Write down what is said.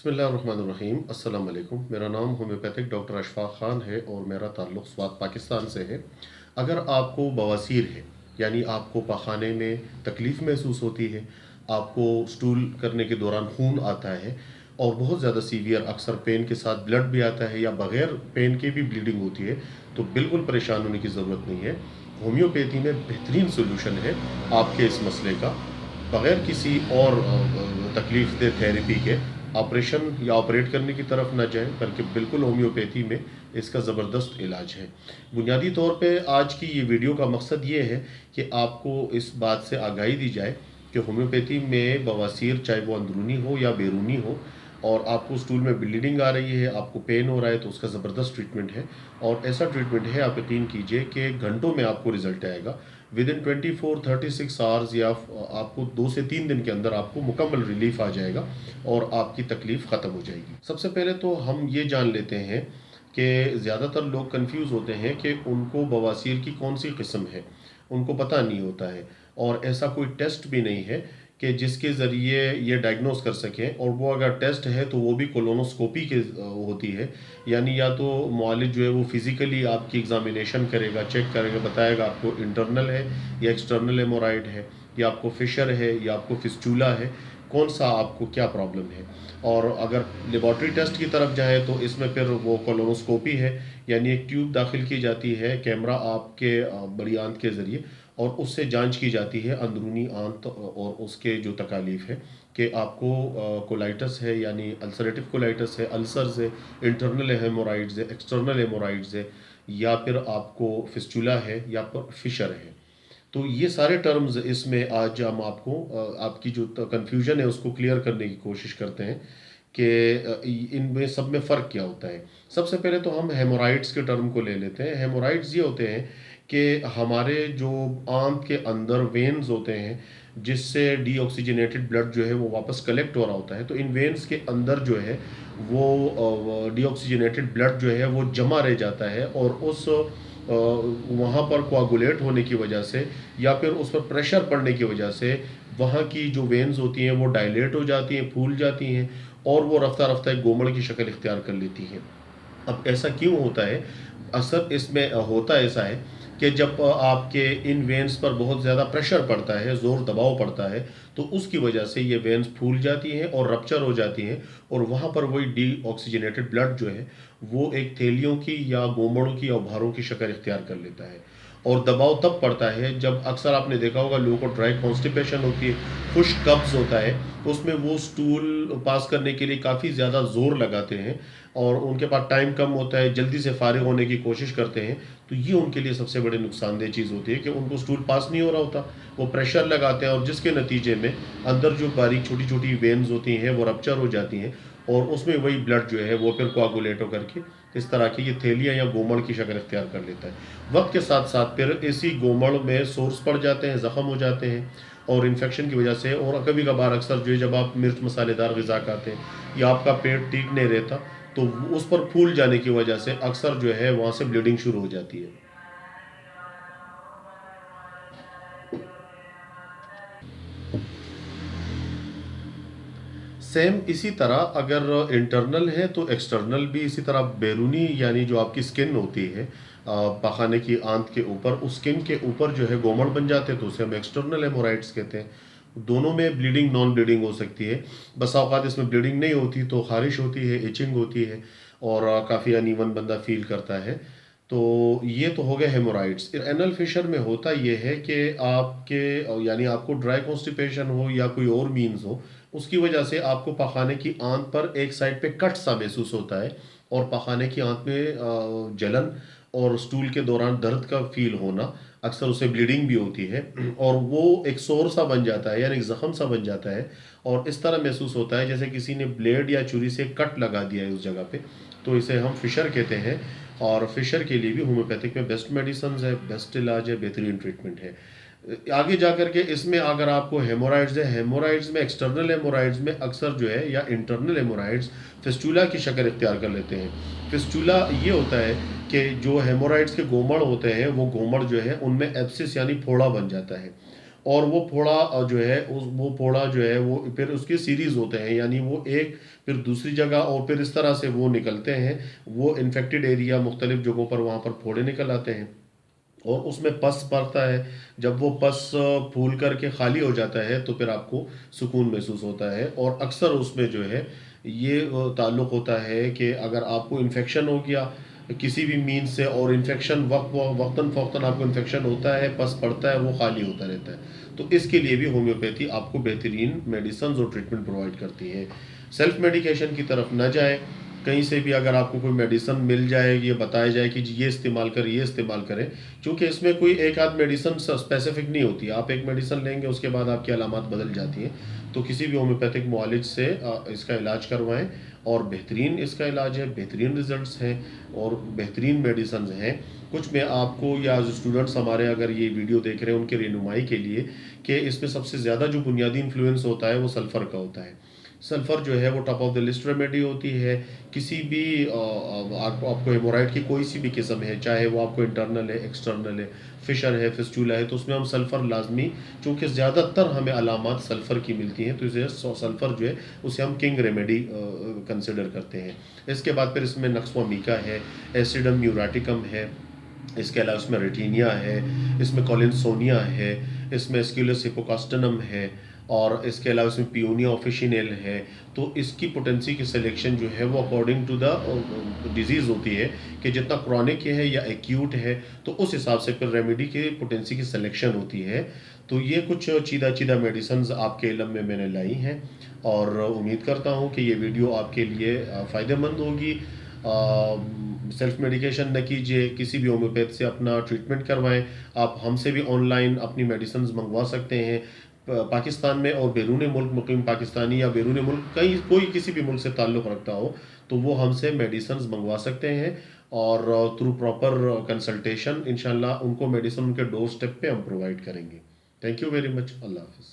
बिस्मिल्लाहिर्रहमानिर्रहीम। अस्सलाम वालेकुम। मेरा नाम होम्योपैथिक डॉक्टर अशफाक ख़ान है और मेरा ताल्लुक़ स्वात पाकिस्तान से है। अगर आपको बवासीर है, यानी आपको पखाने में तकलीफ़ महसूस होती है, आपको स्टूल करने के दौरान खून आता है और बहुत ज़्यादा सीवियर अक्सर पेन के साथ ब्लड भी आता है या बग़ैर पेन के भी ब्लीडिंग होती है, तो बिल्कुल परेशान होने की ज़रूरत नहीं है। होम्योपैथी में बेहतरीन सोल्यूशन है आपके इस मसले का। बग़ैर किसी और तकलीफ़ दे थेरेपी के ऑपरेशन या ऑपरेट करने की तरफ ना जाएं, बल्कि बिल्कुल होम्योपैथी में इसका ज़बरदस्त इलाज है। बुनियादी तौर पे आज की ये वीडियो का मकसद ये है कि आपको इस बात से आगाही दी जाए कि होम्योपैथी में बवासीर चाहे वो अंदरूनी हो या बैरूनी हो और आपको स्टूल में ब्लीडिंग आ रही है, आपको पेन हो रहा है, तो उसका ज़बरदस्त ट्रीटमेंट है। और ऐसा ट्रीटमेंट है, आप यकीन कीजिए कि घंटों में आपको रिजल्ट आएगा। विद इन 24-36 आवर्स या आपको 2 से 3 दिन के अंदर आपको मुकम्मल रिलीफ आ जाएगा और आपकी तकलीफ़ ख़त्म हो जाएगी। सबसे पहले तो हम ये जान लेते हैं कि ज़्यादातर लोग कंफ्यूज होते हैं कि उनको बवासीर की कौन सी किस्म है, उनको पता नहीं होता है और ऐसा कोई टेस्ट भी नहीं है कि जिसके ज़रिए ये डायग्नोस कर सकें। और वो अगर टेस्ट है तो वो भी कोलोनोस्कोपी के होती है, यानी या तो मुआलिज जो है वो फिज़िकली आपकी एग्ज़ामिनेशन करेगा, चेक करेगा, बताएगा आपको इंटरनल है या एक्सटर्नल हेमोराइड है या आपको फिशर है या आपको फिस्टूला है, कौन सा आपको क्या प्रॉब्लम है। और अगर लेबॉर्ट्री टेस्ट की तरफ जाए तो इसमें फिर वो कोलोनोस्कोपी है, यानी एक ट्यूब दाखिल की जाती है, कैमरा आपके बड़ी आंत के ज़रिए, और उससे जांच की जाती है अंदरूनी आंत और उसके जो तकालीफ है कि आपको कोलाइटस है, यानी अल्सरेटिव कोलाइटस है, अल्सर्स है, इंटरनल हेमोराइड्स है, एक्सटर्नल हेमोराइड्स है, या फिर आपको फिस्टुला है या फिर फिशर है। तो ये सारे टर्म्स इसमें आज हम आपको आपकी जो कन्फ्यूजन है उसको क्लियर करने की कोशिश करते हैं कि इनमें सब में फ़र्क क्या होता है। सबसे पहले तो हम हेमोराइड्स के टर्म को ले लेते हैं। हेमोराइड्स ये होते हैं कि हमारे जो आंत के अंदर वेन्स होते हैं, जिससे डीऑक्सीजनेटेड ब्लड जो है वो वापस कलेक्ट हो रहा होता है, तो इन वेन्स के अंदर जो है वो डीऑक्सीजनेटेड ब्लड जो है वो जमा रह जाता है और उस वहाँ पर कोआगुलेट होने की वजह से या फिर उस पर प्रेशर पड़ने की वजह से वहाँ की जो वेन्स होती हैं वो डायलेट हो जाती हैं, फूल जाती हैं और वो रफ्ता रफ्ता एक गोमड़ की शक्ल इख्तियार कर लेती हैं। अब ऐसा क्यों होता है? अक्सर इसमें होता ऐसा है कि जब आपके इन वेन्स पर बहुत ज़्यादा प्रेशर पड़ता है, ज़ोर दबाव पड़ता है, तो उसकी वजह से ये वेन्स फूल जाती हैं और रप्चर हो जाती हैं और वहाँ पर वही डीऑक्सीजनेटेड ब्लड जो है वो एक थैलियों की या गोमड़ों की या भारों की शक्ल इख्तियार कर लेता है। और दबाव तब पड़ता है जब अक्सर आपने देखा होगा लोगों को ड्राई कॉन्स्टिपेशन होती है, खुश्क कब्ज़ होता है, उसमें वो स्टूल पास करने के लिए काफ़ी ज़्यादा ज़ोर लगाते हैं और उनके पास टाइम कम होता है, जल्दी से फारिग होने की कोशिश करते हैं, तो ये उनके लिए सबसे बड़ी नुकसानदेह चीज़ होती है कि उनको स्टूल पास नहीं हो रहा होता। वो प्रेशर लगाते हैं और जिसके नतीजे में अंदर जो बारीक छोटी छोटी वेन्स होती हैं वो रप्चर हो जाती हैं और उसमें वही ब्लड जो है वो फिर कोआगुलेट होकर के इस तरह की ये थैलियाँ या गोमड़ की शक्ल इख्तियार कर लेता है। वक्त के साथ साथ फिर इसी गोमड़ में सोर्स पड़ जाते हैं, ज़ख़म हो जाते हैं और इन्फेक्शन की वजह से, और कभी कभार अक्सर जो है जब आप मिर्च मसालेदार ग़िज़ा खाते हैं या आपका पेट ठीक नहीं रहता, तो उस पर फूल जाने की वजह से अक्सर जो है वहाँ से ब्लीडिंग शुरू हो जाती है। सेम इसी तरह अगर इंटरनल है तो एक्सटर्नल भी इसी तरह, बैरूनी यानी जो आपकी स्किन होती है पखाने की आंत के ऊपर, उस स्किन के ऊपर जो है गोमड़ बन जाते हैं तो उसे हम एक्सटर्नल हेमोराइड्स कहते हैं। दोनों में ब्लीडिंग नॉन ब्लीडिंग हो सकती है। बस औक़ात इसमें ब्लीडिंग नहीं होती तो ख़ारिश होती है, इचिंग होती है और काफ़ी अनइवन बंदा फील करता है। तो ये तो हो गए हेमोराइड्स। एनल फिशर में होता ये है कि आपके यानी आपको ड्राई कॉन्स्टिपेशन हो या कोई और मीन्स हो, उसकी वजह से आपको पखाने की आंत पर एक साइड पे कट सा महसूस होता है और पखाने की आंत में जलन और स्टूल के दौरान दर्द का फील होना, अक्सर उसे ब्लीडिंग भी होती है और वो एक सोर सा बन जाता है, यानी एक ज़ख़म सा बन जाता है और इस तरह महसूस होता है जैसे किसी ने ब्लेड या छुरी से कट लगा दिया है उस जगह पे। तो इसे हम फिशर कहते हैं और फिशर के लिए भी होम्योपैथिक में बेस्ट मेडिसिन है, बेस्ट इलाज है, बेहतरीन ट्रीटमेंट है। आगे जा कर के इसमें अगर आपको हेमोराइड्स है, हेमोराइड्स में एक्सटर्नल हेमोराइड्स में अक्सर जो है या इंटरनल हेमोराइड्स फिस्टूला की शक्ल इख्तियार कर लेते हैं। फिस्टूला ये होता है कि जो हेमोराइड्स के गोमड़ होते हैं वो गोमड़ जो है उनमें एब्सिस यानी फोड़ा बन जाता है और वो फोड़ा जो है उस वो फोड़ा जो है वो फिर उसकी सीरीज़ होते हैं, यानी वो एक फिर दूसरी जगह और फिर इस तरह से वो निकलते हैं। वो इन्फेक्टेड एरिया मुख्तलिफ जगहों पर वहाँ पर फोड़े निकल आते हैं और उसमें पस पड़ता है। जब वो पस फूल करके खाली हो जाता है तो फिर आपको सुकून महसूस होता है। और अक्सर उसमें जो है ये ताल्लुक़ होता है कि अगर आपको इन्फेक्शन हो गया किसी भी मीन्स से, और इन्फेक्शन वक्तन फ़ौक्तन आपको इन्फेक्शन होता है, पस पड़ता है, वो खाली होता रहता है, तो इसके लिए भी होम्योपैथी आपको बेहतरीन मेडिसिन और ट्रीटमेंट प्रोवाइड करती है। सेल्फ मेडिकेशन की तरफ ना जाए। कहीं से भी अगर आपको कोई मेडिसिन मिल जाए, ये बताया जाए कि जी ये इस्तेमाल करें, ये इस्तेमाल करें, क्योंकि इसमें कोई एक आध मेडिसिन स्पेसिफिक नहीं होती। आप एक मेडिसिन लेंगे उसके बाद आपकी अलामात बदल जाती हैं। तो किसी भी होम्योपैथिक मुआलिज से इसका इलाज करवाएं, और बेहतरीन इसका इलाज है, बेहतरीन रिजल्ट्स हैं और बेहतरीन मेडिसिन हैं। कुछ मैं आपको, या जो स्टूडेंट्स हमारे अगर ये वीडियो देख रहे हैं उनके रहनुमाई के लिए, कि इसमें सबसे ज़्यादा जो बुनियादी इन्फ्लुएंस होता है वो सल्फ़र का होता है। सल्फ़र जो है वो top of the list remedy होती है। किसी भी आपको हेमोराइड की कोई सी भी किस्म है, चाहे वो आपको इंटरनल है, एक्सटर्नल है, फिशर है, फिस्टूला है, तो उसमें हम सल्फ़र लाजमी, चूँकि ज़्यादातर हमें अलामात सल्फ़र की मिलती हैं, तो इसे सल्फ़र जो है उसे हम किंग रेमेडी कंसिडर करते हैं। इसके बाद फिर इसमें नक्स मीका है, एसिडम न्यूराटिकम है, इसके अलावा इसमें रेटिनिया है, इसमें कॉलिनसोनिया है, इसमें स्क्यूलस हिपोकास्टनम है, और इसके अलावा इसमें पियोनिया ऑफिशिनेल है। तो इसकी पोटेंसी की सिलेक्शन जो है वो अकॉर्डिंग टू द डिजीज़ होती है, कि जितना क्रॉनिक है या एक्यूट है, तो उस हिसाब से फिर रेमेडी की पोटेंसी की सिलेक्शन होती है। तो ये कुछ चीदा चीदा मेडिसिन आपके इल्म में मैंने लाई हैं, और उम्मीद करता हूँ कि ये वीडियो आपके लिए फ़ायदेमंद होगी। सेल्फ मेडिकेशन न कीजिए, किसी भी होम्योपैथ से अपना ट्रीटमेंट करवाएं। आप हमसे भी ऑनलाइन अपनी मेडिसिन मंगवा सकते हैं। पाकिस्तान में और बैरून मुल्क मुकीम पाकिस्तानी, या बैरून मुल्क कहीं कोई किसी भी मुल्क से ताल्लुक़ रखता हो, तो वो हमसे मेडिसिन मंगवा सकते हैं, और थ्रू प्रॉपर कंसल्टेशन इंशाल्लाह उनको मेडिसिन उनके डोर स्टेप पे हम प्रोवाइड करेंगे। Thank you very much. अल्लाह हाफ़िज़।